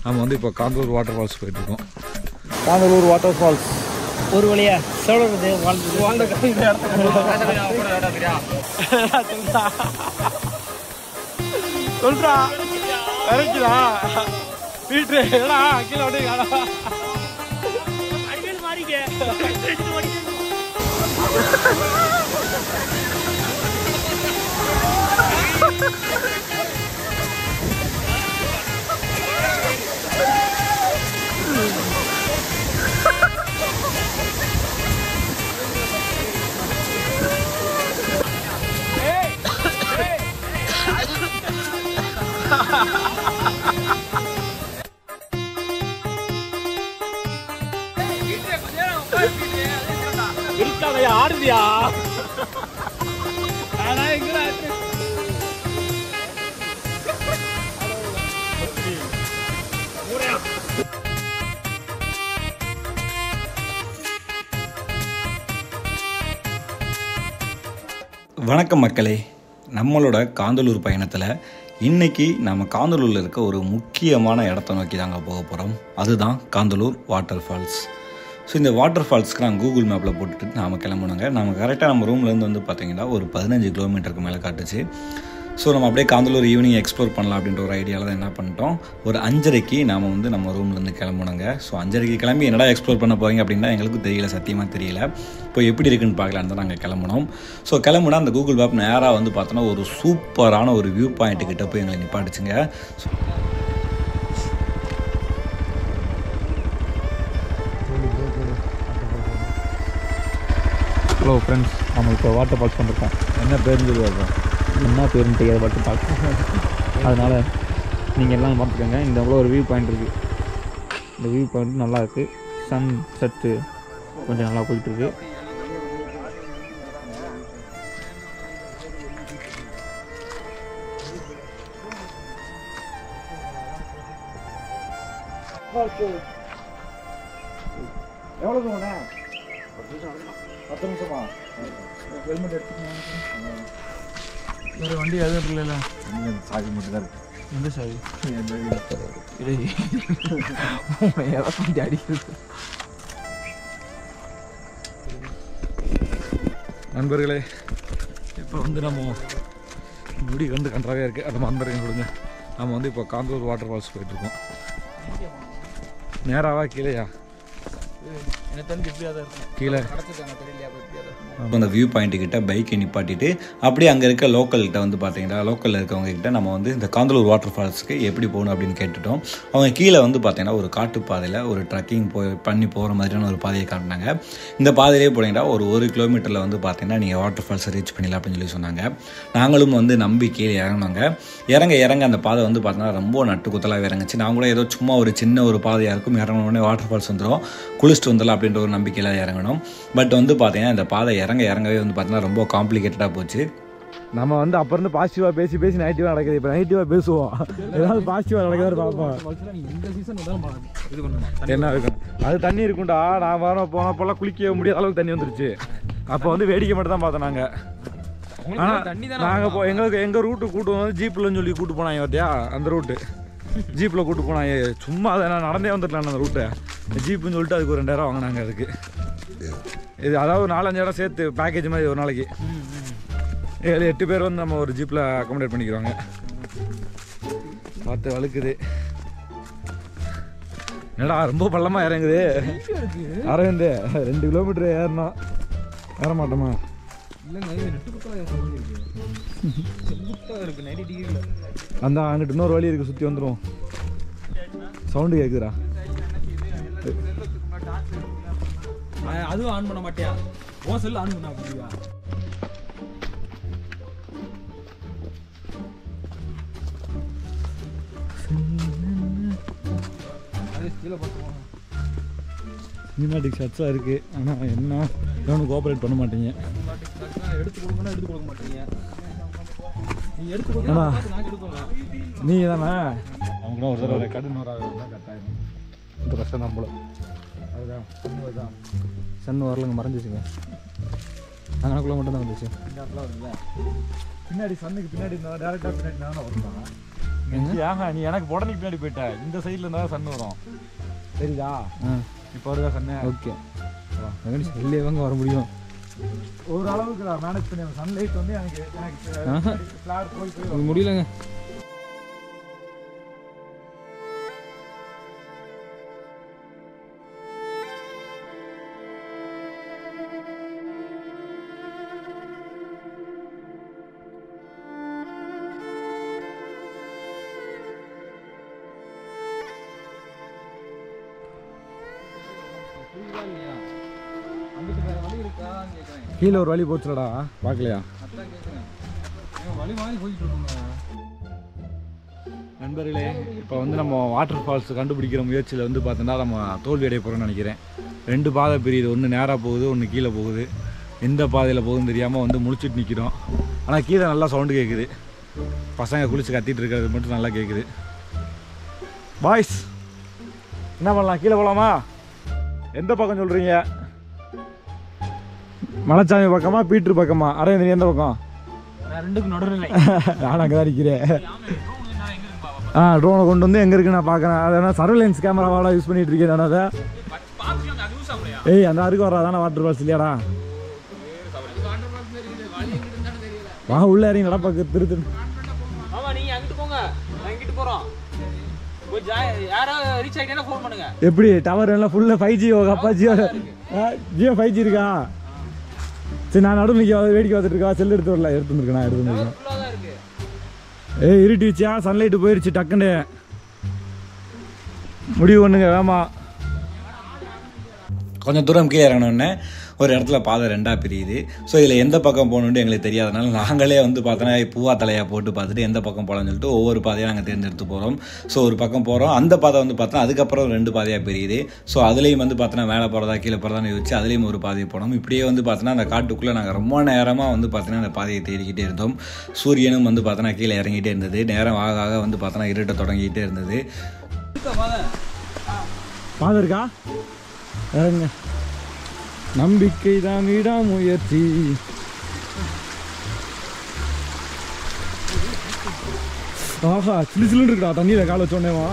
நம்ம வந்து இப்போ காந்தலூர் வாட்டர் ஃபால்ஸ் போயிட்டுருக்கோம். காந்தலூர் வாட்டர் ஃபால்ஸ் ஒரு வழியா சொல்றது சொல்றா கரெக்டா வீட்டு ஏடா கீழே அப்படியே அடிக்கடி மாறிக்க இருக்காதையா ஆடுதியா வணக்கம் மக்களே. நம்மளோட காந்தலூர் பயணத்தில் இன்றைக்கி நம்ம காந்தலூரில் இருக்க ஒரு முக்கியமான இடத்த நோக்கி தாங்க போக போகிறோம். அதுதான் காந்தலூர் வாட்டர் ஃபால்ஸ். ஸோ இந்த வாட்டர் ஃபால்ஸ்க்கு நாங்கள் கூகுள் மேப்பில் போட்டுட்டு நாம் கிளம்புனாங்க. நம்ம கரெக்டாக நம்ம ரூம்லேருந்து வந்து பார்த்திங்கன்னா ஒரு 15 கிலோமீட்டருக்கு மேலே காட்டுச்சு. ஸோ நம்ம அப்படியே காந்தலூர் ஈவினிங் எக்ஸ்ப்ளோர் பண்ணலாம் அப்படின்ற ஒரு ஐடியாவில் தான் என்ன பண்ணிட்டோம், ஒரு 5:30க்கு நாம் வந்து நம்ம ரூம்லேருந்து கிளம்புனாங்க. ஸோ 5:30க்கு கிளம்பி என்னடா எக்ஸ்ப்ளோர் பண்ண போகிறீங்க அப்படின்னா எங்களுக்கு தெரியல, சத்தியமாக தெரியல. இப்போ எப்படி இருக்குன்னு பார்க்கலான்னு தான் நாங்கள் கிளம்புனோம். ஸோ கிளம்புனா அந்த கூகுள் மேப் நேராக வந்து பார்த்தோன்னா ஒரு சூப்பரான ஒரு வியூ பாயிண்ட்டு கிட்ட போய் எங்களை நிப்பாட்டுச்சுங்க. ஹலோ ஃப்ரெண்ட்ஸ், நம்ம இப்போ வாட்டர் ஃபால்ஸ் பண்ணிருக்கோம். என்ன பேருன்னு சொல்லி வருவோம், என்ன பேருன்னு தெரியாத வாட்டர் ஃபால்ஸ். அதனால் நீங்கள் எல்லாம் பார்த்துக்கோங்க. இந்த அவ்வளோ ஒரு வியூ பாயிண்ட் இருக்குது. இந்த வியூ பாயிண்ட் நல்லாயிருக்கு. சன் செட்டு கொஞ்சம் நல்லா போயிட்டுருக்கு. எவ்வளோ தூரண்ணே? 10 நிமிஷமா? ஹெல்மெட் எடுத்துக்கணும். வேறு வண்டி எதுவும் இல்லைல்ல? சாவி மட்டும் தான் இருக்குது. எந்த சாவி? வண்டி அடிக்கிறது. நண்பர்களே, இப்போ வந்து நம்ம முடி வந்து கன்றாவே இருக்குது. அதை மறந்துருக்கேன் கொடுங்க. நம்ம வந்து இப்போ காந்தலூர் வாட்டர் ஃபால்ஸ் போயிட்டுருக்கோம். நேராவா கீழேயா? கீழே அந்த வியூ பாயிண்ட் கிட்ட பைக்கை நிப்பாட்டிட்டு அப்படியே அங்கே இருக்க லோக்கல்கிட்ட வந்து பார்த்தீங்கன்னா லோக்கலில் இருக்கவங்க கிட்ட நம்ம வந்து இந்த காந்தலூர் வாட்டர் ஃபால்ஸுக்கு எப்படி போகணும் அப்படின்னு கேட்டுட்டோம். அவங்க கீழே வந்து பார்த்தீங்கன்னா ஒரு காட்டுப்பாதையில் ஒரு ட்ரக்கிங் பண்ணி போகிற மாதிரியான ஒரு பாதையை காட்டினாங்க. இந்த பாதையிலே போனீங்கன்னா ஒரு 1 கிலோமீட்டரில் வந்து பார்த்தீங்கன்னா நீங்கள் வாட்டர் ஃபால்ஸை ரீச் பண்ணிடலாம் அப்படின்னு சொல்லி சொன்னாங்க. நாங்களும் வந்து நம்பி கீழே இறங்கினாங்க. இறங்க அந்த பாதை வந்து பார்த்தீங்கன்னா ரொம்ப நட்டுக்குத்தலாக இறங்குச்சு. நான் கூட ஏதோ சும்மா ஒரு சின்ன ஒரு பாதையாக இருக்கும், இறங்கினோடனே வாட்டர் ஃபால்ஸ் வந்துடும், குளிச்சுட்டு வந்துடலாம் அப்படின்ற ஒரு நம்பிக்கையில் இறங்கணும். பட் வந்து பார்த்தீங்கன்னா இந்த பாதை இறங்கவே வந்து பார்த்தீங்கன்னா ரொம்ப காம்ப்ளிகேட்டடாக போச்சு. நம்ம வந்து அப்போ இருந்து பாசிட்டிவாக பேசி நெகட்டிவாக நடக்குது. இப்போ நெகட்டிவாக பேசுவோம், ஏதாவது பாசிட்டிவாக நடக்குது பார்ப்போம். என்ன இருக்கும் அது தண்ணி இருக்கும்டா. நான் போனப்பெல்லாம் குளிக்கவே முடியாத அளவுக்கு தண்ணி வந்துருச்சு. அப்போ வந்து வேடிக்கை மட்டும் தான் பார்த்தோம் நாங்கள். ஆனால் நாங்கள் எங்கள் ரூட்டு கூட்டு வந்து ஜீப்பில்னு சொல்லி கூட்டு போனாங்க பார்த்தியா, அந்த ரூட்டு ஜீப்பில் கூட்டு போனாங்க. சும்மா அதை நான் நடந்தே வந்துடலாம் அந்த ரூட்டை. ஜீப்புன்னு சொல்லிட்டு அதுக்கு ஒரு 2000 வாங்கினாங்க. அதுக்கு இது அதாவது 4-5 இடம் சேர்த்து பேக்கேஜ் மாதிரி ஒரு நாளைக்கு 7-8 பேர் வந்து நம்ம ஒரு ஜீப்பில் அக்காமடேட் பண்ணிக்கிறாங்க. பார்த்து வழுக்குது. என்னடா ரொம்ப பள்ளமாக இறங்குது. அரவிந்த் 2 கிலோமீட்டர் ஏறணும். ஏற மாட்டோமா? அந்த அங்கிட்டு இன்னொரு வழி இருக்குது, சுற்றி வந்துடும். சவுண்டு கேட்குதுடா. அதுவும் ஆன் பண்ண மாட்டியா? ஓ செல் ஆன் பண்ண அப்படியா? சினிமாட்டிக் ஷாட்ஸாக இருக்குது. ஆனால் என்ன எவனும் கோஆப்ரேட் பண்ண மாட்டீங்க. எடுத்து கொடுக்க மாட்டீங்க. நீ தானே அவங்க ஒரு தடவை கடன் வராது தான் கட்டாயம். இந்த கஷ்டம் நம்மளும் அதுதான் சன் வரலங்க மறைஞ்சிச்சுங்க. அங்கனக்குள்ளே மட்டும் தான் வந்துச்சு. பின்னாடி சன்னுக்கு பின்னாடி டேரெக்டாக பின்னாடி தானே வரணும். ஆஹா நீ எனக்கு உடனே பின்னாடி போயிட்ட இந்த சைடில் இருந்தால் சன் வரும் சரிதா இப்போ வருதா சன்னு ஓகே வெளியே வாங்க வர முடியும் ஒரு அளவுக்கு நான் மேனேஜ் பண்ணி சன்லைட் வந்து எனக்கு முடியலங்க கீழே ஒரு வழி போச்சுலடா பார்க்கலையா நண்பர்களே இப்போ வந்து நம்ம வாட்டர் ஃபால்ஸ் கண்டுபிடிக்கிற முயற்சியில் வந்து பார்த்தோன்னா நம்ம தோல்வி அடைய போகிறோம்னு நினைக்கிறேன் 2 பாதை பிரியுது ஒன்று நேராக போகுது ஒன்று கீழே போகுது எந்த பாதையில் போகுதுன்னு தெரியாமல் வந்து முழிச்சிட்டு நிற்கிறோம் ஆனால் கீழே நல்லா சவுண்டு கேட்குது பசங்க குளிச்சு கத்திட்டு இருக்கிறது மட்டும் நல்லா கேட்குது பாய்ஸ் என்ன பண்ணலாம் கீழே போகலாமா எந்த பக்கம் சொல்கிறீங்க மலைச்சாமி பக்கமா பீட்ரு பக்கமா அரவிந்த் எந்த பக்கம் ரெண்டுக்கும் நடுநிலை நான் அங்கே தான் நிற்கிறேன் ட்ரோனை கொண்டு வந்து எங்கே இருக்குன்னு நான் பார்க்குறேன் அதனால் சர்வேலன்ஸ் கேமராவால் யூஸ் பண்ணிட்டு இருக்கேன் நான் அதை ஏய் அந்த அருக்கு வராதானே வாட்டர் ஃபால்ஸ் இல்லையாடா வா உள்ள இறங்கி நடப்பாக்கு திரு எப்படி டவர் எல்லாம் ஃபுல்லாக 5G அப்பா ஜியோ 5G இருக்கா சரி நான் நடுவில் வேடிக்கை பார்த்துட்டு இருக்கா செல் எடுத்து வரல எடுத்து வந்துருக்கேன் நான் எடுத்து வந்துருக்கேன் ஏய் இருட்டிச்சா சன்லைட்டு போயிடுச்சு டக்குன்னு முடிவு பண்ணுங்க வேமா கொஞ்சம் தூரம் கீழே இறங்கினோடனே ஒரு இடத்துல பாதை 2ஆக பிரியுது ஸோ இதில் எந்த பக்கம் போகணுன்ட்டு எங்களுக்கு தெரியாதனால நாங்களே வந்து பார்த்தோன்னா பூவா தலையாக போட்டு பார்த்துட்டு எந்த பக்கம் போகலான்னு சொல்லிட்டு ஒவ்வொரு பாதையாக நாங்கள் தேர்ந்தெடுத்து போகிறோம் ஸோ ஒரு பக்கம் போகிறோம் அந்த பாதை வந்து பார்த்தோன்னா அதுக்கப்புறம் 2 பாதையாக பிரியுது ஸோ அதுலேயும் வந்து பார்த்தோன்னா மேலே போகிறதா கீழே போகிறதான்னு யோசிச்சு அதுலேயும் ஒரு பாதையை போனோம் இப்படியே வந்து பார்த்தோன்னா அந்த காட்டுக்குள்ளே நாங்கள் ரொம்ப நேரமாக வந்து பார்த்தோன்னா அந்த பாதையை தேடிக்கிட்டே இருந்தோம் சூரியனும் வந்து பார்த்தோன்னா கீழே இறங்கிட்டே இருந்தது நேரம் ஆக ஆக வந்து பார்த்தோன்னா இருட்ட தொடங்கிட்டே இருந்தது பாதை இருக்கா நம்பிக்கை தான் விடாமுயற்சி ஆஹா சிலு சிலுன்னு இருக்குடா தண்ணியில் காலை வச்சோடனேவா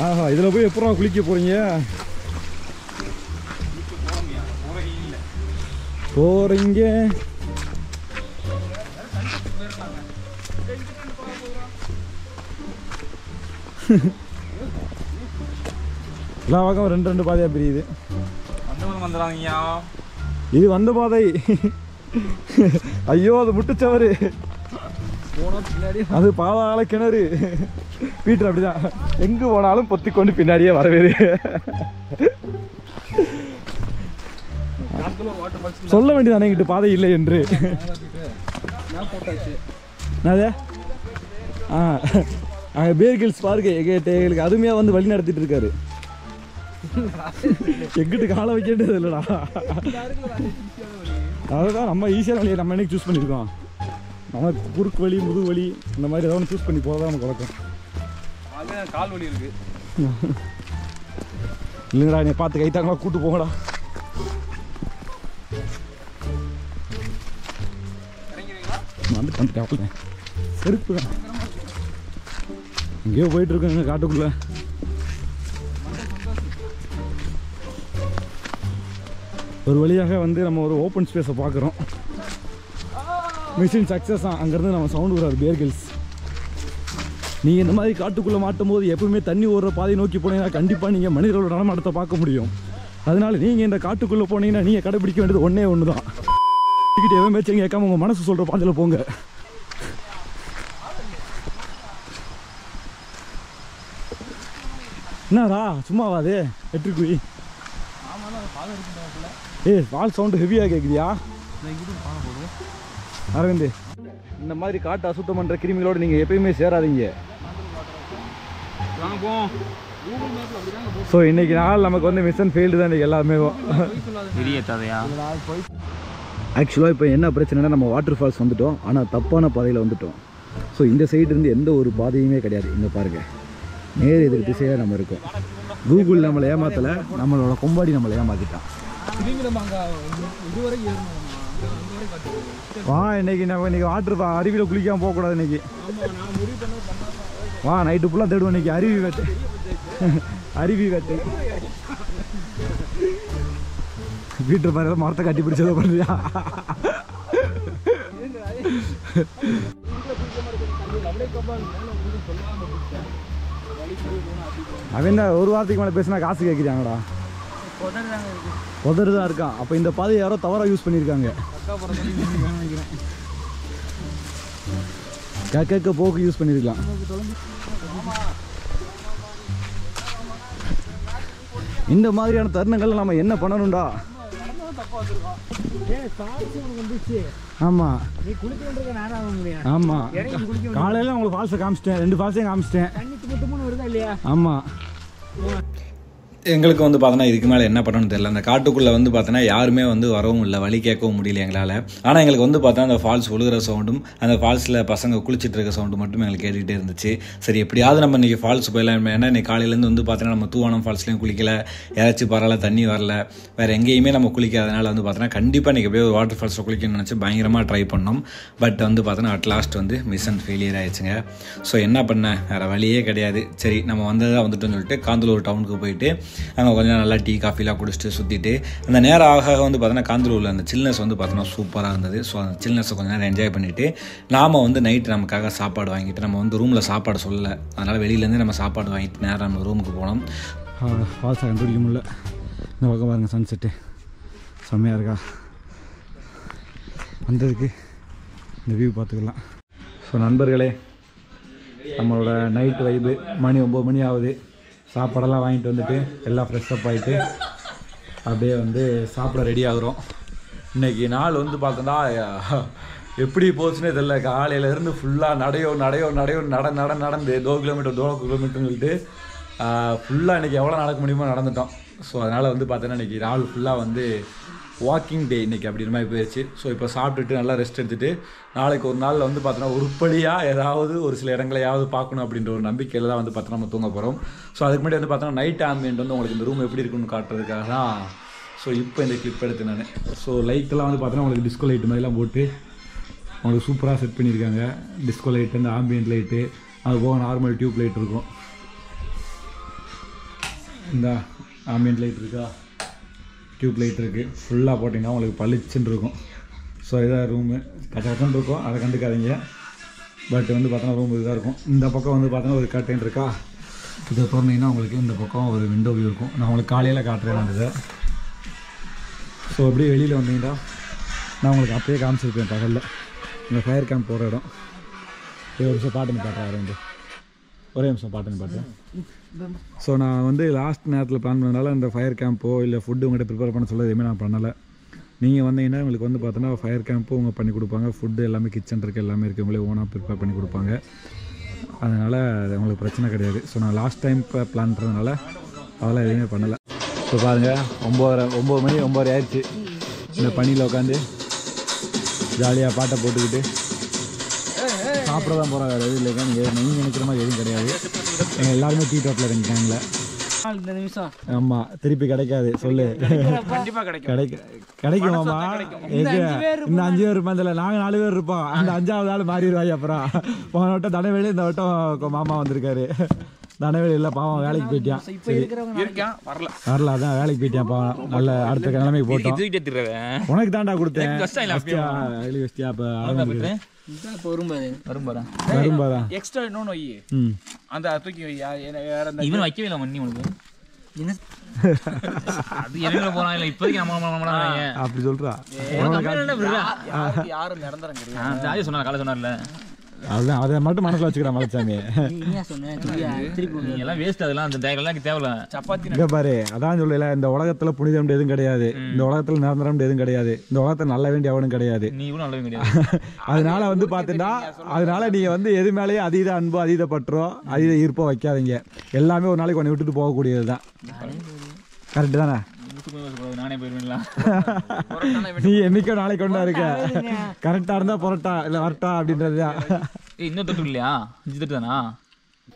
ஆஹா இதில் போய் எப்போ குளிக்க போறீங்க போறீங்க எல்லா பக்கம் 2 பாதையாக பிரியுது இது வந்த பாதை ஐயோ அது முட்டுச்சவரு அது பாதாள கிணறு பீட்டர் அப்படிதான் எங்க போனாலும் பொத்தி கொண்டு பின்னாடியே வரவேறு சொல்ல வேண்டியது என்கிட்ட பாதை இல்லை என்று பேர் ஹில்ஸ் பாருங்க எங்களுக்கு அருமையா வந்து வழி நடத்திட்டு இருக்காரு எங்கிட்டு காலை வைக்கின்றது இல்லடா அதுதான் நம்ம ஈஸியான வழியை நம்ம என்னைக்கு சூஸ் பண்ணியிருக்கோம் நம்ம குறுக்கு வழி முதுகு வழி இந்த மாதிரி ஏதாவது சூஸ் பண்ணி போகிறதா நமக்கு வழக்கம் கால் வலி இருக்கு இல்லைங்கடா என்னை பார்த்து கைத்தாங்களா கூட்டு போங்கடா வந்துட்டேன் செருப்பு எங்கேயோ போயிட்டு இருக்கோங்க காட்டுக்குள்ள ஒரு வழியாக வந்து நம்ம ஒரு ஓப்பன் ஸ்பேஸை பார்க்குறோம் மிஷின் சக்ஸஸ் அங்கேருந்து நம்ம சவுண்டு வராது பேர் ஹில்ஸ் நீங்கள் இந்த மாதிரி காட்டுக்குள்ளே மாட்டும் போது எப்பவுமே தண்ணி ஓடுற பாதை நோக்கி போனீங்கன்னா கண்டிப்பாக நீங்கள் மனிதர்களோட நடமாட்டத்தை பார்க்க முடியும் அதனால் நீங்கள் இந்த காட்டுக்குள்ளே போனீங்கன்னா நீங்கள் கடைபிடிக்க வேண்டியது ஒன்று தான் டிக்கெட் எவன் பேச்சு கேட்காம உங்கள் மனசு சொல்கிற பாதையில் போங்க என்னடா சும்மாவாது எட்டுக்குழி ஏய் பால் சவுண்டு ஹெவியாக கேட்குதியா அரவிந்த் இந்த மாதிரி காட்டு அசுத்தம் பண்ணுற கிருமிகளோடு நீங்கள் எப்பயுமே சேராதீங்க ஸோ இன்னைக்கு நாள் நமக்கு வந்து மிஷன் ஃபெயில்டு தான் இன்றைக்கி எல்லாமே ஆக்சுவலாக இப்போ என்ன பிரச்சனைனா நம்ம வாட்டர் ஃபால்ஸ் வந்துட்டோம் ஆனால் தப்பான பாதையில் வந்துட்டோம் ஸோ இந்த சைடு இருந்து எந்த ஒரு பாதையுமே கிடையாது இங்கே பாருங்கள் நேர் எதிர் திசையாக நம்ம இருக்கோம் கூகுள் நம்மளை ஏமாத்தலை நம்மளோட கொம்பாடி நம்மளை ஏமாத்திட்டான் வா இன்னைக்கு நம்ம இன்னைக்கு வாட்டர் அருவியில் குளிக்காமல் போகக்கூடாது இன்னைக்கு. வா நைட்டு ஃபுல்லாக தேடுவோம் இன்னைக்கு அருவி வேட்டை. அருவி வேட்டை. வீட்டு பாரு மரத்தை கட்டி பிடிச்சதோ பண்ணுறியா? அவன் ஒரு வாரத்துக்கு மேலே பேசினா காசு கேட்குறாங்கடா. உதறு தான் இருக்கான். அப்போ இந்த பாதை யாரோ தவறாக யூஸ் பண்ணியிருக்காங்க. கேட்க போக்கு யூஸ் பண்ணியிருக்கலாம். இந்த மாதிரியான தருணங்கள் நம்ம என்ன பண்ணணும்டா? ஆமா ஆமா காலையில உங்களுக்கு ஃபால்ஸை காமிச்சிட்டேன், 2 ஃபால்ஸையும் காமிச்சிட்டேன். ஆமா எங்களுக்கு வந்து பார்த்தோன்னா இதுக்கு மேலே என்ன பண்ணணும்னு தெரியல. அந்த காட்டுக்குள்ளே வந்து பார்த்தோன்னா யாருமே வந்து வரவும் இல்லை, வழி கேட்கவும் முடியல எங்களால். ஆனால் எங்களுக்கு வந்து பார்த்தோன்னா அந்த ஃபால்ஸ் ஒழுகிற சவுண்டும் அந்த ஃபால்ஸில் பசங்க குளிச்சுட்டு இருக்க சவுண்டு மட்டும் எங்களுக்கு கேட்டுகிட்டே இருந்துச்சு. சரி எப்படியாவது நம்ம இன்றைக்கி ஃபால்ஸ் போயிடலாம். ஏன்னா இன்றைக்கி காலையிலேருந்து வந்து பார்த்தோன்னா நம்ம தூவானம் ஃபால்ஸ்லேயும் குளிக்கல, யாராச்சும் பரவாயில்ல தண்ணி வரல, வேறு எங்கேயுமே நம்ம குளிக்காதனால வந்து பார்த்தோன்னா கண்டிப்பாக இன்றைக்கி எப்படியோ ஒரு வாட்டர் ஃபால்ஸில் குளிக்கணும்னு நினச்சி பயங்கரமாக ட்ரை பண்ணோம். பட் வந்து பார்த்தோன்னா அட் லாஸ்ட் வந்து மிஷன் ஃபெயிலியர் ஆயிடுச்சுங்க. ஸோ என்ன பண்ணேன், வேறு வழியே கிடையாது. சரி நம்ம வந்ததாக வந்துட்டோன்னு சொல்லிட்டு காந்தலூர் டவுனுக்கு போயிட்டு அங்கே கொஞ்சம் நல்லா டீ காஃபிலாம் குடிச்சிட்டு சுற்றிட்டு அந்த நேரம் ஆக வந்து பார்த்தோன்னா காந்தலூரில் அந்த சில்னஸ் வந்து பார்த்தோன்னா சூப்பராக இருந்தது. ஸோ அந்த சில்னஸை கொஞ்சம் நேரம் என்ஜாய் பண்ணிவிட்டு நாம் வந்து நைட்டு நமக்காக சாப்பாடு வாங்கிட்டு, நம்ம வந்து ரூமில் சாப்பாடு சொல்லலை, அதனால் வெளியிலேருந்து நம்ம சாப்பாடு வாங்கிட்டு நேரம் நம்ம ரூமுக்கு போனோம். ஃபால்ஸை கண்டுபிடிக்க முடியல. இந்த பக்கம் பாருங்கள் சன்செட்டு செம்மையாக இருக்கா. வந்ததுக்கு இந்த வியூ பார்த்துக்கலாம். ஸோ நண்பர்களே, நம்மளோட நைட் வைப்பு மணி 9 மணி ஆகுது. சாப்பாடெல்லாம் வாங்கிட்டு வந்துட்டு எல்லாம் ஃப்ரெஷ்ஷப் ஆகிட்டு அப்படியே வந்து சாப்பிட ரெடி ஆகுறோம். இன்றைக்கி நாள் வந்து பார்த்தோன்னா எப்படி போச்சுன்னே தெரியல. காலையிலேருந்து ஃபுல்லாக நடந்து 2 கிலோமீட்டர்னு சொல்லிட்டு ஃபுல்லாக இன்றைக்கி எவ்வளோ நடக்க முடியுமோ நடந்துட்டோம். ஸோ அதனால் வந்து பார்த்தோன்னா இன்றைக்கி நாள் ஃபுல்லாக வந்து வாக்கிங் டே இன்றைக்கி அப்படின்ற மாதிரி போயிடுச்சு. ஸோ இப்போ சாப்பிட்டுட்டு நல்லா ரெஸ்ட் எடுத்துகிட்டு நாளைக்கு ஒரு நாளில் வந்து பார்த்தோன்னா உருப்படியாக ஏதாவது ஒரு சில இடங்களையாவது பார்க்கணும் அப்படின்ற ஒரு நம்பிக்கையில் தான் வந்து பார்த்தோன்னா நம்ம தூங்க போகிறோம். ஸோ அதுக்கு முன்னாடி வந்து பார்த்தோன்னா நைட் ஆம்பியன்ட் வந்து உங்களுக்கு இந்த ரூம் எப்படி இருக்குன்னு காட்டுறதுக்காக தான் ஸோ இப்போ இந்த கிளிப் எடுத்து நான். ஸோ லைட்டெல்லாம் வந்து பார்த்தோன்னா உங்களுக்கு டிஸ்கோ லைட் மாதிரிலாம் போட்டு உங்களுக்கு சூப்பராக செட் பண்ணியிருக்காங்க. டிஸ்கோ லைட்டு, அந்த ஆம்பியன்ட் லைட்டு, அது போக நார்மல் டியூப் லைட் இருக்கும். இந்த ஆம்பியன்ட் லைட் இருக்கா, டியூப் லைட் இருக்குது. ஃபுல்லாக போட்டிங்கன்னா உங்களுக்கு பளிச்சுன்னு இருக்கும். ஸோ இதான் ரூமு. கச்சன்னு இருக்கும், அதை கண்டுக்காதீங்க. பட் வந்து பார்த்தோன்னா ரூம் இதாக இருக்கும். இந்த பக்கம் வந்து பார்த்தோன்னா ஒரு கர்டைன் இருக்கா, இதை திறந்தீங்கன்னா உங்களுக்கு இந்த பக்கம் ஒரு விண்டோ வியூ இருக்கும். நான் உங்களுக்கு காலையில் காட்டுறேன் நான் இதை. ஸோ அப்படியே வெளியில் வந்தீங்கன்னா நான் உங்களுக்கு அப்பயே காமிச்சிருப்பேன் பகலில் இந்த ஃபயர் கேம்ப் போகிற இடம். ஒரு நிமிஷம் பாட்டுன்னு பாட்டுறேன், ஒரே நிமிஷம் பாட்டுன்னு பாட்டேன். ஸோ நான் வந்து லாஸ்ட் நேரத்தில் பிளான் பண்ணதுனால இந்த ஃபயர் கேம்போ இல்லை ஃபுட்டு உங்கள்கிட்ட ப்ரிப்பேர் பண்ண சொல்ல எதுவுமே நான் பண்ணலை. நீங்கள் வந்தீங்கன்னா உங்களுக்கு வந்து பார்த்தோன்னா ஃபயர் கேம்பும் அவங்க பண்ணி கொடுப்பாங்க. ஃபுட்டு எல்லாமே கிச்சன் இருக்குது, எல்லாமே இருக்குது, உங்களே ஓனாக ப்ரிப்பேர் பண்ணி கொடுப்பாங்க. அதனால் உங்களுக்கு பிரச்சனை கிடையாது. ஸோ நான் லாஸ்ட் டைம் இப்போ பிளான் பண்ணுறதுனால அதெல்லாம் எதுவுமே பண்ணலை. ஸோ பாருங்கள் 9 மணி 9:30 ஆயிடுச்சு. இந்த பனியில் உட்காந்து ஜாலியாக பாட்டை போட்டுக்கிட்டு சாப்பிட தான் போகிறோம். வேறு எதுவும் இல்லைங்க. நீங்கள் நினைக்கிற மாதிரி எதுவும் கிடையாது. எங்கள் எல்லாருமே டீ டோட்டில் இருக்காங்களே. ஆமாம், திருப்பி கிடைக்காது சொல்லு. கிடைக்குமாம்மா? இந்த 5 பேர் இருப்போம், இதில் நாங்கள் 4 பேர் இருப்போம். அந்த 5ஆவது ஆள் மாறிடுவாங்க. அப்புறம் போன வட்டம் தனவேலி, இந்த வட்டம் மாமா வந்திருக்காரு. தனவேலி இல்லை பாவம், வேலைக்கு போயிட்டான். வரல, அதான் வேலைக்கு போயிட்டான் பாவம். நல்ல அடுத்த நிலைமைக்கு போட்டோம். உனக்கு தாண்டா கொடுத்தேன். அப்படி சொல்றா அதுதான், அதை மட்டும் மனசுல வச்சுக்கிறேன் மலைச்சாமி. பாரு, அதான் சொல்லல, இந்த உலகத்துல புனிதம் எதுவும் கிடையாது, இந்த உலகத்துல நிரந்தரம் எதுவும் கிடையாது, இந்த உலகத்துல நல்ல வேண்டிய அவனும் கிடையாது. அதனால வந்து பாத்தீங்கன்னா, அதனால நீங்க வந்து எது மேலேயும் அதீத அன்போ அதீத பற்றோ அதீத ஈர்ப்போ வைக்காதீங்க. எல்லாமே ஒரு நாளைக்கு ஒன்று விட்டுட்டு போகக்கூடியதுதான். கரெக்ட் தானே? நீ என்னைக்கும் நாளைக்கு கொண்டா இருக்க. கரெக்டா இருந்தா புரட்டா இல்ல வரட்டா அப்படின்றதுதான்.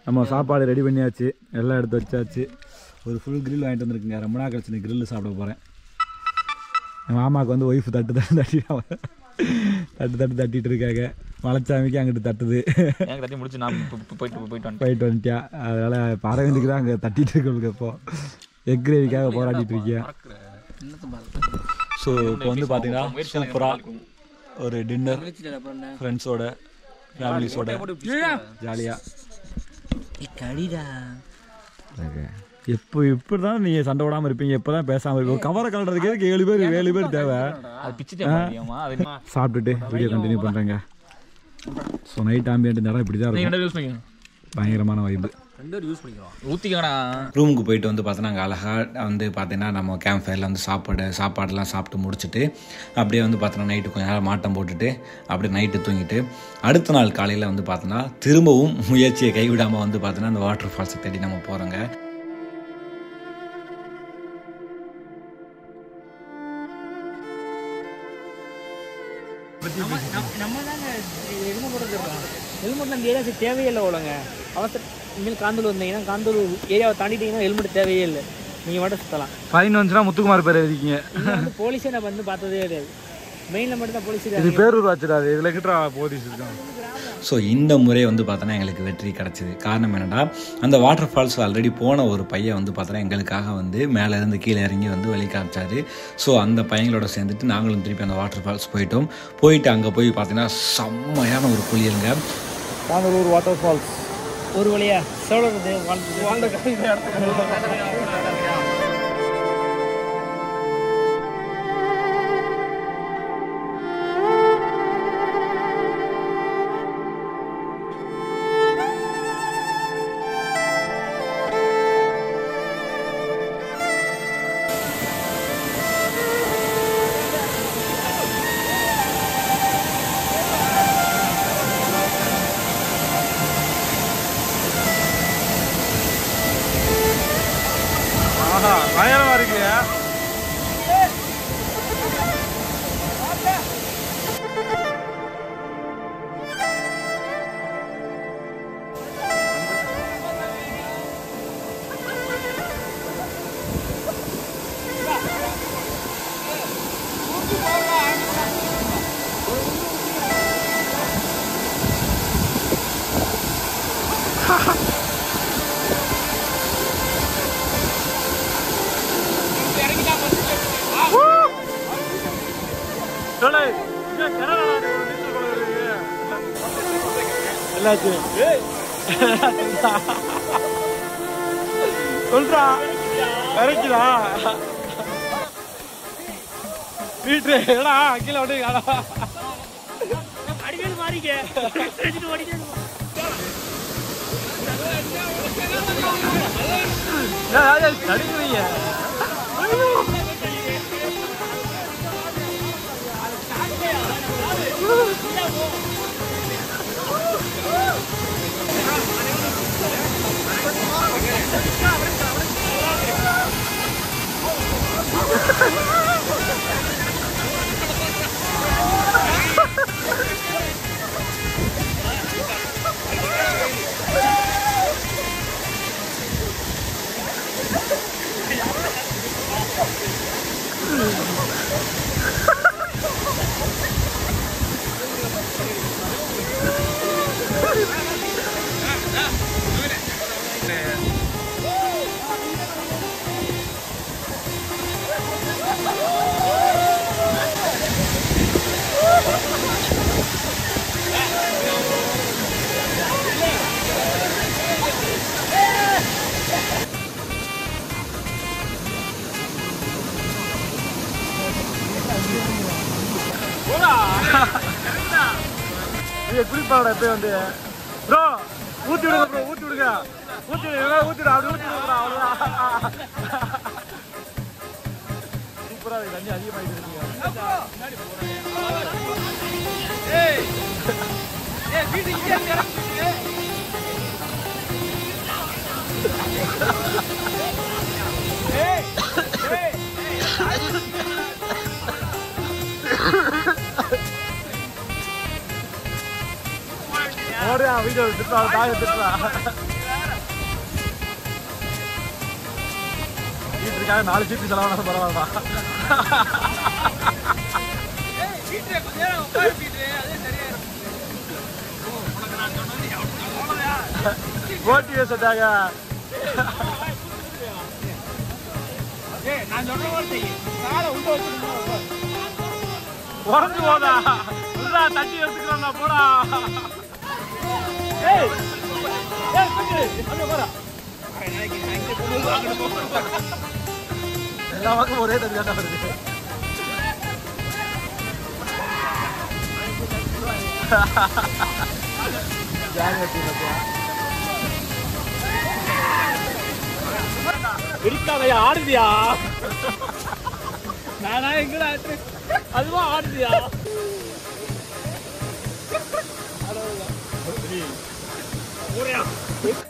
நம்ம சாப்பாடு ரெடி பண்ணியாச்சு, எல்லாம் எடுத்து வச்சாச்சு. ஒரு ஃபுல் கிரில் வாங்கிட்டு வந்துருக்குங்க. ரொம்ப நாள் கழிச்சு கிரில் சாப்பிட போறேன். என் மாமாவுக்கு வந்து ஒய்ஃப் தட்டிட்டு இருக்காங்க. மலைச்சாமிக்கு அங்கிட்டு தட்டுது. தட்டி முடிச்சு நான் போயிட்டு வந்துட்டியா. அதனால் பறவைக்கு தான் அங்கே தட்டிட்டு இருக்கவங்களுக்கு. இப்போ எக் கிரேவிக்காக போராடிட்டு இருக்கியா. ஸோ இப்போ வந்து பார்த்தீங்கன்னா சூப்பராக ஒரு டின்னர் ஃப்ரெண்ட்ஸோட ஃபேமிலிஸோட ஜாலியாக இப்போ தான் நீங்கள் சண்டை விடாமல் இருப்பீங்க. இப்போ தான் பேசாமல் இருப்பீங்க. கவரை கலட்டுறதுக்கு 7 பேர் தேவை. சாப்பிட்டுட்டு வீடியோ கண்டினியூ பண்ணுறேங்க. ஸோ நைட் ஆம்பியன்ட் இந்த இடம் இப்படி தான் இருக்கும். பயங்கரமான வைப்பு. ரூமுக்கு போயிட்டு வந்து பார்த்தோன்னா அங்கே அழகாக வந்து பார்த்தீங்கன்னா நம்ம கேம்ப் ஃபயரில் வந்து சாப்பாடெல்லாம் சாப்பிட்டு முடிச்சுட்டு அப்படியே வந்து பார்த்தோன்னா நைட்டு கொஞ்சம் நேரம் மாட்டம் போட்டுட்டு அப்படியே நைட்டு தூங்கிட்டு அடுத்த நாள் காலையில் வந்து பார்த்தோன்னா திரும்பவும் முயற்சியை கைவிடாமல் வந்து பார்த்தோன்னா அந்த வாட்டர் ஃபால்ஸை தேடி நம்ம போகிறோங்க. ஹெல்மெட்லாம் இந்த ஏரியா தேவையே இல்லை. அவ்வளோங்க அவசர இனிமேல் காந்தூர் வந்தீங்கன்னா காந்தூர் ஏரியாவை தாண்டிட்டீங்கன்னா ஹெல்மெட் தேவையே இல்லை. நீங்கள் மட்டும் சுற்றலாம். ஃபைன் வந்துச்சுன்னா முத்துக்குமார் பேர் எழுதிக்கிங்க. வந்து போலீஸே நான் வந்து பார்த்ததே கிடையாது. மெயினில் மட்டும் தான் போலீஸ். இது பேரூர் வச்சுடாது. இதில் கிட்ட போலீஸ் இருக்காங்க. ஸோ இந்த முறை வந்து பார்த்தோன்னா எங்களுக்கு வெற்றி கிடச்சிது. காரணம் என்னென்னா அந்த வாட்டர் ஃபால்ஸ் ஆல்ரெடி போன ஒரு பையன் வந்து பார்த்தோன்னா எங்களுக்காக வந்து மேலேருந்து கீழே இறங்கி வந்து வழி காமிச்சார். ஸோ அந்த பையங்களோட சேர்ந்துட்டு நாங்களும் திருப்பி அந்த வாட்டர் ஃபால்ஸ் போயிட்டு அங்கே போய் பார்த்தீங்கன்னா செம்மையான ஒரு குளியலுங்க. காந்தலூர் வாட்டர் ஃபால்ஸ் ஒரு வழியா சொல்கிறது பயங்கரமா இருக்கு. சொல்றா இறக்குதா வீட்டு கீழே விட்டு அடிக்கடி மாறிக்க தடுக்கிறீங்க. குளிப்பாட போய் வந்து ப்ரோ ஊத்தி விடுங்க ப்ரோ ஊத்தி விடுங்க ஊத்திடு அப்படி ஊத்தி விடுங்க அவ்வளோதான். சூப்பரா இருக்கு. தண்ணி அதிகமாகிட்டு ஓடியா வீடியோ திட்டா தாய திட்டா வீட்டுக்காக 4 சீட்டு செலவான பரவாயில்ல. மோட்டிவேஷனாக உடஞ்சு போதா தட்டி எடுத்துக்கிறா போடா. எல்லா பக்கம் ஒரே தண்ணி தான் வருது. இருக்காதையா ஆடுதியா? நானா எங்கடா அதுவா ஆடுதியா?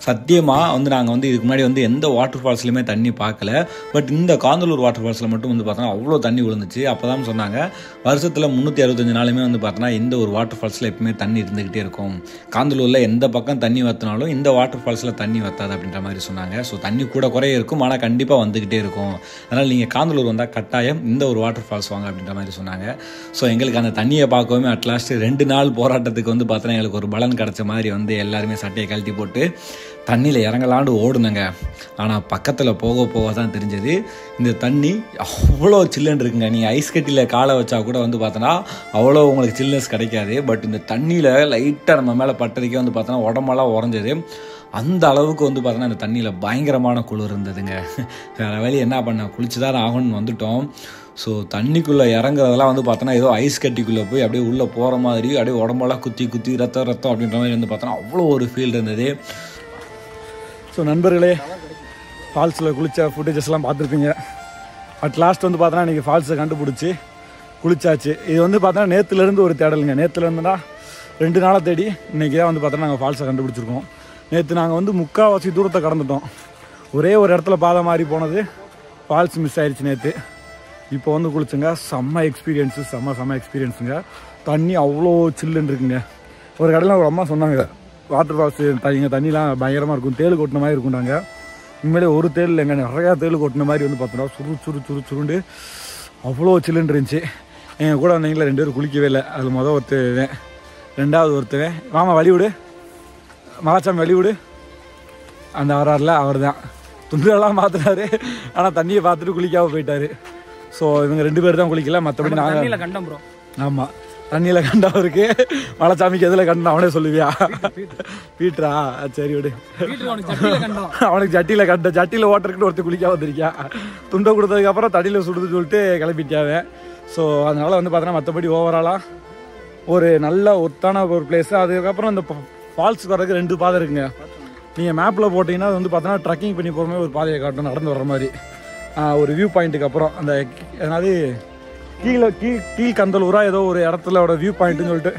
சத்தியமாக வந்து நாங்கள் வந்து இதுக்கு முன்னாடி வந்து எந்த வாட்டர் ஃபால்ஸ்லையுமே தண்ணி பார்க்கல. பட் இந்த காந்தலூர் வாட்டர் ஃபால்ஸில் மட்டும் வந்து பார்த்தோன்னா அவ்வளோ தண்ணி விழுந்துச்சு. அப்போ தான் சொன்னாங்க வருஷத்தில் 365 நாளுமே வந்து பார்த்தோன்னா இந்த ஒரு வாட்டர் ஃபால்ஸில் எப்பவுமே தண்ணி இருந்துக்கிட்டே இருக்கும். காந்தலூரில் எந்த பக்கம் தண்ணி வற்றினாலும் இந்த வாட்டர் ஃபால்ஸில் தண்ணி வற்றாது அப்படின்ற மாதிரி சொன்னாங்க. ஸோ தண்ணி கூட குறைய இருக்கும், ஆனால் கண்டிப்பாக வந்துக்கிட்டே இருக்கும். அதனால் நீங்கள் காந்தலூர் வந்தால் கட்டாயம் இந்த ஒரு வாட்டர் ஃபால்ஸ் வாங்க அப்படின்ற மாதிரி சொன்னாங்க. ஸோ எங்களுக்கு அந்த தண்ணியை பார்க்கவே அட்லாஸ்ட் 2 நாள் போராட்டத்துக்கு வந்து பார்த்தோன்னா எங்களுக்கு ஒரு பலன் கிடச்ச மாதிரி வந்து எல்லாருமே சட்டையை கழட்டி போட்டு தண்ணியில் இறங்கலான்னு ஓடுனுங்க. ஆனால் பக்கத்தில் போக போக தான் தெரிஞ்சது இந்த தண்ணி அவ்வளோ சில்லுன்னு இருக்குங்க. நீங்கள் ஐஸ் கட்டியில் காலை வச்சா கூட வந்து பார்த்தோன்னா அவ்வளோ உங்களுக்கு சில்னஸ் கிடைக்காது. பட் இந்த தண்ணியில் லைட்டாக நம்ம மேலே பட்டதுக்கே வந்து பார்த்தோன்னா உடம்பெல்லாம் உறைஞ்சது. அந்த அளவுக்கு வந்து பார்த்தோன்னா இந்த தண்ணியில் பயங்கரமான குளிர் இருந்ததுங்க. வேறு வழி என்ன பண்ண, குளிச்சு தான் ஆகணும்னு வந்துட்டோம். ஸோ தண்ணிக்குள்ளே இறங்குறதெல்லாம் வந்து பார்த்தோன்னா ஏதோ ஐஸ் கட்டிக்குள்ளே போய் அப்படியே உள்ளே போகிற மாதிரி அப்படியே உடம்பெல்லாம் குத்தி குத்தி ரத்தம் அப்படின்ற மாதிரி வந்து பார்த்தோன்னா அவ்வளோ ஒரு ஃபீல் இருந்தது. ஸோ நண்பர்களே, ஃபால்ஸில் குளித்த ஃபுட்டேஜஸ்லாம் பார்த்துருப்பீங்க. லாஸ்ட் வந்து பார்த்தோன்னா இன்றைக்கி ஃபால்ஸை கண்டுபிடிச்சி குளிச்சாச்சு. இது வந்து பார்த்தோன்னா நேற்றுலேருந்து ஒரு தேடலுங்க. நேற்றுலேருந்துனா 2 நாளாக தேடி இன்றைக்கி தான் வந்து பார்த்தோன்னா நாங்கள் ஃபால்ஸை கண்டுபிடிச்சிருக்கோம். நேற்று நாங்கள் வந்து 3/4 தூரத்தை கடந்துட்டோம். ஒரே ஒரு இடத்துல பாதை மாறி போனது, ஃபால்ஸ் மிஸ் ஆயிடுச்சு நேற்று. இப்போ வந்து குளிச்சுங்க, செம்ம எக்ஸ்பீரியன்ஸுங்க. தண்ணி அவ்வளோ சில்லுன்னு இருக்குங்க. ஒரு கடையில் ஒரு அம்மா சொன்னாங்க வாட்டர் ஃபால்ஸ் இங்கே தண்ணிலாம் பயங்கரமாக இருக்கும், தேள் கொட்டின மாதிரி இருக்குண்டாங்க. உண்மையிலே ஒரு தேள் இல்லைங்க, நிறையா தேள் கொட்டின மாதிரி வந்து பார்த்தோன்னா சுருண்டு அவ்வளோ சில்லுன்னு இருந்துச்சு. எங்கள் கூட வந்தீங்களா 2 பேரும் குளிக்கவே இல்லை. அது மொதல் ஒருத்தவன், 2வது ஒருத்தவன் மாமா வழிவிடு மகாச்சாமி வழிவிடு அந்த வராருல அவர் தான் துண்டெல்லாம் மாற்றினாரு. ஆனால் தண்ணியை பார்த்துட்டு குளிக்காமல் போயிட்டார். ஸோ இவங்க 2 பேர் தான் குளிக்கல, மற்றபடி நாங்கள் கண்டம் ப்ரோ. ஆமாம், தண்ணியில் கண்டா இருக்கு. மலைச்சாமிக்கு எதில் கண்டா அவனே சொல்லுவியா? பீட்ரா, சரி விடு. அவனுக்கு ஜட்டியில் ஓட்டருக்குன்னு ஒருத்தர் குளிக்காம வந்திருக்கியா. துண்டை கொடுத்ததுக்கப்புறம் தடியில் சுடுது சொல்லிட்டு கிளப்பிட்டாவே. ஸோ அதனால் வந்து பார்த்தோன்னா மற்றபடி ஓவராலாக ஒரு நல்ல ஒத்தான ஒரு பிளேஸு. அதுக்கப்புறம் இந்த ஃபால்ஸுக்கு வர்றதுக்கு 2 பாதை இருக்குங்க. நீங்கள் மேப்பில் போட்டிங்கன்னா அது வந்து பார்த்தோன்னா ட்ரக்கிங் பண்ணி போகிற மாதிரி ஒரு பாதையை காட்டும், நடந்து வர்ற மாதிரி. ஒரு வியூ பாயிண்ட்டுக்கு அப்புறம் அந்த அதாவது கீழ்கந்தலூரா ஏதோ ஒரு இடத்துல வியூ பாயிண்ட்னு சொல்லிட்டு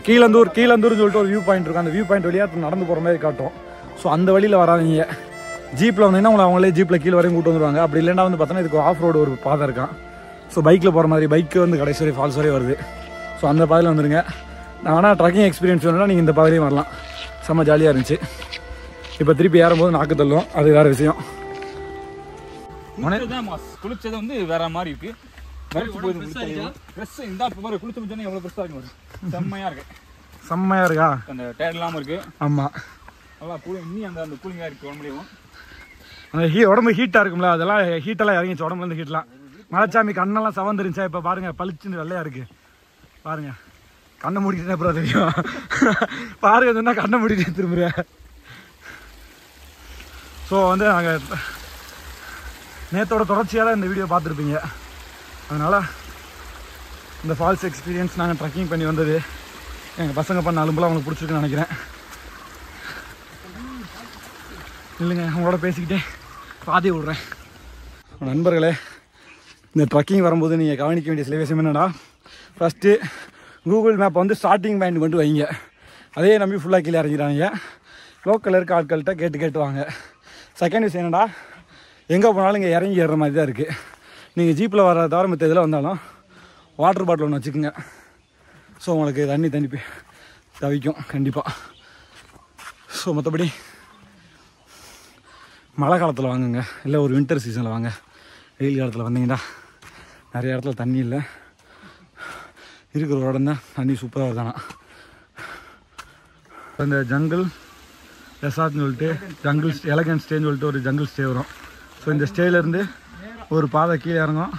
கீழந்தூர்னு சொல்லிட்டு ஒரு வியூ பாயிண்ட் இருக்கும். அந்த வியூ பாயிண்ட் வழியாக நடந்து போகிற மாதிரி காட்டும். ஸோ அந்த வழியில் வராதிங்க. ஜீப்பில் வந்தீங்கன்னா உங்களை அவங்களே ஜீப்பில் கீழே வரையும் கூட்டு வந்துடுவாங்க. அப்படி இல்லைன்னா வந்து பார்த்தோன்னா இதுக்கு ஆஃப் ரோடு ஒரு பாதை இருக்கான். ஸோ பைக்கில் போகிற மாதிரி பைக்கு வந்து கடைசி வரை ஃபால்ஸ் வரையும் வருது. ஸோ அந்த பாதையில் வந்துடுங்க. நான் வேணால் ட்ரக்கிங் எக்ஸ்பீரியன்ஸ் வேணும்னா நீங்கள் இந்த பாதையிலையும் வரலாம். செம்ம ஜாலியாக இருந்துச்சு. இப்போ திருப்பி ஏறும்போது நாக்கு தள்ளும், அது வேறு விஷயம். குளிச்சது வந்து வேற மாதிரி இருக்கு. செம்மையா இருக்கா? அந்த டயர்ட் இல்லாம இருக்கு. ஆமா, நல்லா கூலிங், இன்னி அந்த கூலிங்கா இருக்கு உடம்புலயும். அந்த உடம்பு ஹீட்டா இருக்கும்ல, அதெல்லாம் ஹீட்டெல்லாம் இறங்கிச்சு உடம்புல இருந்து ஹீட்லாம். மலைச்சாமி கண்ணெல்லாம் சவந்துருந்துச்சா, இப்போ பாருங்க பளிச்சுன்னு வெள்ளையா இருக்கு. பாருங்க, கண்ணை மூடிட்டு அப்புறம் தெரியும். பாருங்க சொன்னா கண்ணை மூடிட்டு திரும்புறேன். ஸோ வந்து நாங்கள் நேற்றோட தொடர்ச்சியாக தான் இந்த வீடியோ பார்த்துருப்பீங்க. அதனால் இந்த ஃபால்ஸ் எக்ஸ்பீரியன்ஸ் நாங்கள் ட்ரக்கிங் பண்ணி வந்தது எங்கள் பசங்க பண்ண அலும்பெல்லாம் அவங்களுக்கு பிடிச்சிருக்குன்னு நினைக்கிறேன். இல்லைங்க, அவங்களோட பேசிக்கிட்டே பாதி விட்றேன். நண்பர்களே, இந்த ட்ரக்கிங் வரும்போது நீங்கள் கவனிக்க வேண்டிய சில விஷயம் என்னென்னா, ஃபஸ்ட்டு கூகுள் மேப்பை வந்து ஸ்டார்டிங் பாயிண்ட் கொண்டு வைங்க. அதே நம்பி ஃபுல்லாக கீழே இறங்கிறாங்க. லோக்கலில் இருக்க ஆட்கள்கிட்ட கேட்டு வாங்க. செகண்ட் விஷயம் என்னடா, எங்கே போனாலும் இங்கே இறங்கி ஏறுற மாதிரி தான் இருக்குது. நீங்கள் ஜீப்பில் வர தவிர மற்ற இதில் வந்தாலும் வாட்டர் பாட்டில் ஒன்று வச்சுக்கோங்க. ஸோ உங்களுக்கு தண்ணி தவிக்கும் கண்டிப்பாக. ஸோ மற்றபடி மழை காலத்தில் வாங்குங்க, இல்லை ஒரு வின்டர் சீசனில் வாங்க. வெயில் காலத்தில் வந்தீங்கன்னா நிறைய இடத்துல தண்ணி இல்லை. இருக்கிற ஒரு இடம் தான், தண்ணி சூப்பராக வருதானா. இந்த ஜங்கிள் ரெசார்ட்னு சொல்லிட்டு ஜங்கிள் எலகன்ட் ஸ்டேன்னு சொல்லிட்டு ஒரு ஜங்கிள் ஸ்டே வரும். ஸோ இந்த ஸ்டேலேருந்து ஒரு பாதை கீழே இறங்கும்,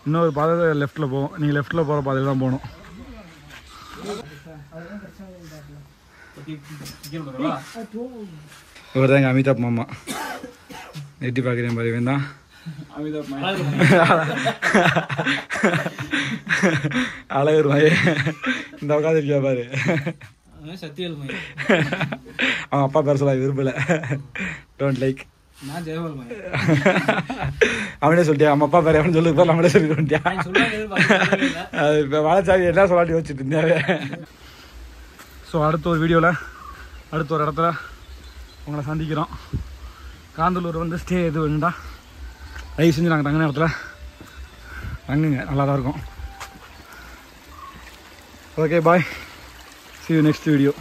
இன்னொரு பாதை லெஃப்ட்டில் போகும். நீங்கள் லெஃப்ட்டில் போகிற பாதையில் தான் போகணும். இவர் தான் எங்கள் அமிதாப் மாமா. எட்டி பார்க்குறேன் பாரு, இவன் தான் அழகர் மாயே. இந்த உட்காந்துருக்கியா பாரு, அவன் அப்பா பேர சொல்ல விரும்பல, டோன்ட் லைக். அவனே சொல்லிட்டியா நம்ம அப்பா பேர் எவனு சொல்லுது, நம்மளே சொல்லிட்டு அது இப்போ வளச்சாவி என்ன சொல்லாட்டி யோசிச்சுட்டு இருந்தாவே. ஸோ அடுத்த ஒரு வீடியோவில் அடுத்த ஒரு இடத்துல உங்களை சந்திக்கிறோம். காந்தலூர் வந்து ஸ்டே எது வேணுண்டா தயவு செஞ்சு நாங்கள் தங்கின இடத்துல தங்குங்க, நல்லா தான் இருக்கும். Okay bye, see you next video.